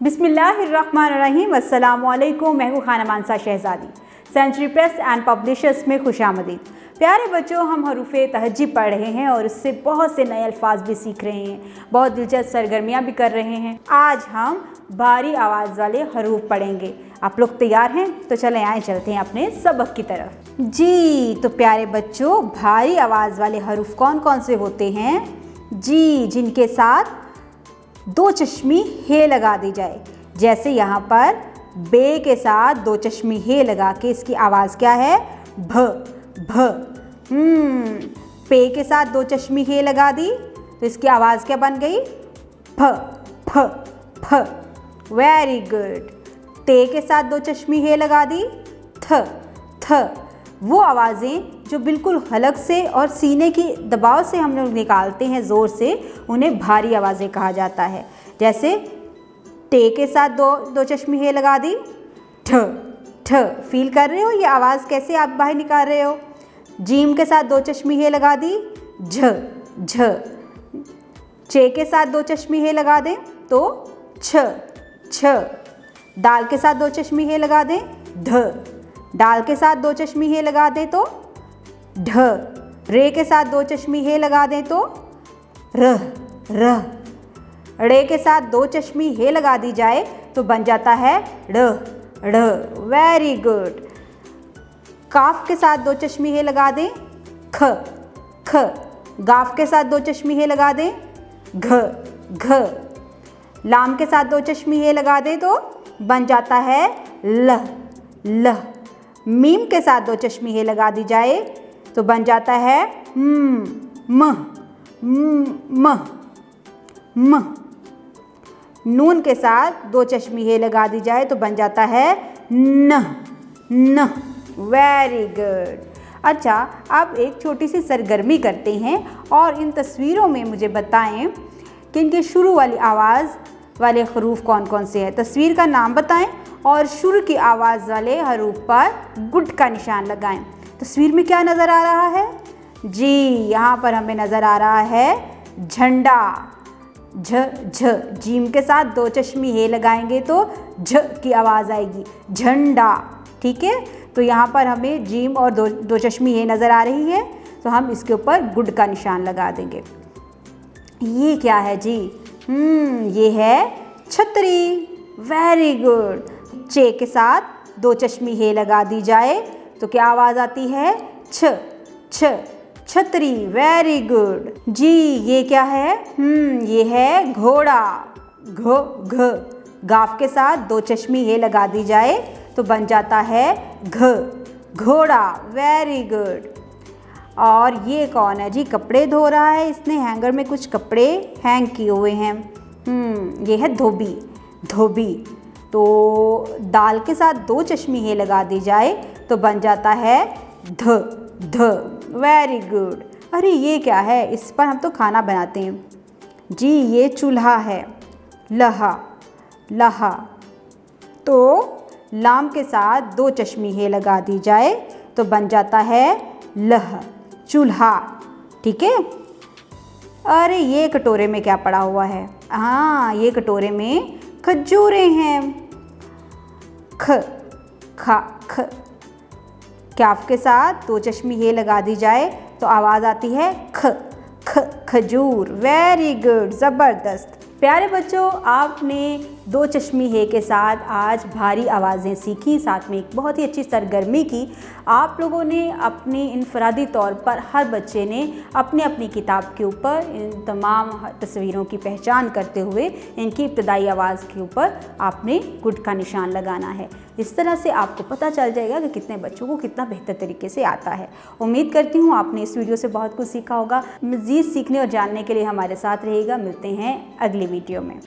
बिस्मिल्लाहिर्रहमानिर्रहीम। अस्सलामुअलैकुम। मैं हूँ खाना मानसा शहज़ादी। सेंचुरी प्रेस एंड पब्लिशर्स में खुशामदीद। प्यारे बच्चों, हम हरूफ़े तहज्जी पढ़ रहे हैं और उससे बहुत से नए अल्फाज भी सीख रहे हैं, बहुत दिलचस्प सरगर्मियाँ भी कर रहे हैं। आज हम भारी आवाज़ वाले हरूफ पढ़ेंगे। आप लोग तैयार हैं? तो चलें आए चलते हैं अपने सबक की तरफ। जी तो प्यारे बच्चों, भारी आवाज़ वाले हरूफ कौन कौन से होते हैं? जी, जिनके साथ दो चश्मी हे लगा दी जाए। जैसे यहाँ पर बे के साथ दो चश्मी हे लगा के इसकी आवाज़ क्या है? भ भ। पे के साथ दो चश्मी हे लगा दी तो इसकी आवाज़ क्या बन गई? फ फ फ। Very good. ते के साथ दो चश्मी हे लगा दी, थ थ। वो आवाज़ें जो बिल्कुल हलक से और सीने की दबाव से हम लोग निकालते हैं ज़ोर से, उन्हें भारी आवाज़ें कहा जाता है। जैसे टे के साथ दो चश्मी हे लगा दी, ठ ठ। फील कर रहे हो ये आवाज़ कैसे आप बाहर निकाल रहे हो? जीम के साथ दो चश्मी हे लगा दी, झ झ। चे के साथ दो चश्मी हे लगा दें तो छ छ। दाल के साथ दो चश्मी हे लगा दें, ध। डाल के साथ दो चश्मी हे लगा दें तो ढ। रे के साथ दो चश्मी हे लगा दें तो र र। ड़े के साथ दो चश्मी हे लगा दी जाए तो बन जाता है ड़ ड़। Very good. काफ के साथ दो चश्मी हे लगा दें, ख ख। गाफ के साथ दो चश्मी हे लगा दें, घ घ। लाम के साथ दो चश्मी हे लगा दें तो बन जाता है ल ल। मीम के साथ दो चश्मी हे लगा दी जाए तो बन जाता है म म म। नून के साथ दो चश्मी हे लगा दी जाए तो बन जाता है न न। Very good. अच्छा, अब एक छोटी सी सरगर्मी करते हैं और इन तस्वीरों में मुझे बताएं कि इनके शुरू वाली आवाज़ वाले हरूफ कौन कौन से हैं। तस्वीर का नाम बताएं और शुरू की आवाज़ वाले हरूफ पर गुड का निशान लगाएं। तस्वीर में क्या नज़र आ रहा है? जी, यहाँ पर हमें नज़र आ रहा है झंडा। झ झ। जीम के साथ दो चश्मी हे लगाएंगे तो झ की आवाज़ आएगी, झंडा। ठीक है, तो यहाँ पर हमें जीम और दो चश्मी हे नज़र आ रही है तो हम इसके ऊपर गुड का निशान लगा देंगे। ये क्या है जी? ये है छतरी। Very good. चे के साथ दो चश्मी हे लगा दी जाए तो क्या आवाज़ आती है? छ छ छतरी। वेरी गुड जी। ये क्या है? ये है घोड़ा। घ घ। गाफ के साथ दो चश्मी हे लगा दी जाए तो बन जाता है घ घोड़ा। Very good. और ये कौन है जी? कपड़े धो रहा है। इसने हैंगर में कुछ कपड़े हैंग किए हुए हैं। ये है धोबी। धोबी। तो दाल के साथ दो चश्मी हे लगा दी जाए तो बन जाता है ध ध। Very good. अरे ये क्या है? इस पर हम तो खाना बनाते हैं जी। ये चूल्हा है। लहा लहा। तो लाम के साथ दो चश्मी हे लगा दी जाए तो बन जाता है लह चूल्हा। ठीक है। अरे ये कटोरे में क्या पड़ा हुआ है? हाँ, ये कटोरे में खजूरें हैं। ख खा ख। काफ के साथ दो चश्मी हे लगा दी जाए तो आवाज़ आती है ख ख खजूर। वेरी गुड, ज़बरदस्त। प्यारे बच्चों, आपने दो चश्मी हे के साथ आज भारी आवाज़ें सीखी, साथ में एक बहुत ही अच्छी सरगर्मी की। आप लोगों ने अपनी इनफरादी तौर पर, हर बच्चे ने अपनी अपनी किताब के ऊपर इन तमाम तस्वीरों की पहचान करते हुए इनकी इब्तदाई आवाज़ के ऊपर आपने गुड का निशान लगाना है। इस तरह से आपको पता चल जाएगा कि कितने बच्चों को कितना बेहतर तरीके से आता है। उम्मीद करती हूँ आपने इस वीडियो से बहुत कुछ सीखा होगा। मज़ीद सीखने और जानने के लिए हमारे साथ रहिएगा। मिलते हैं अगली वीडियो में।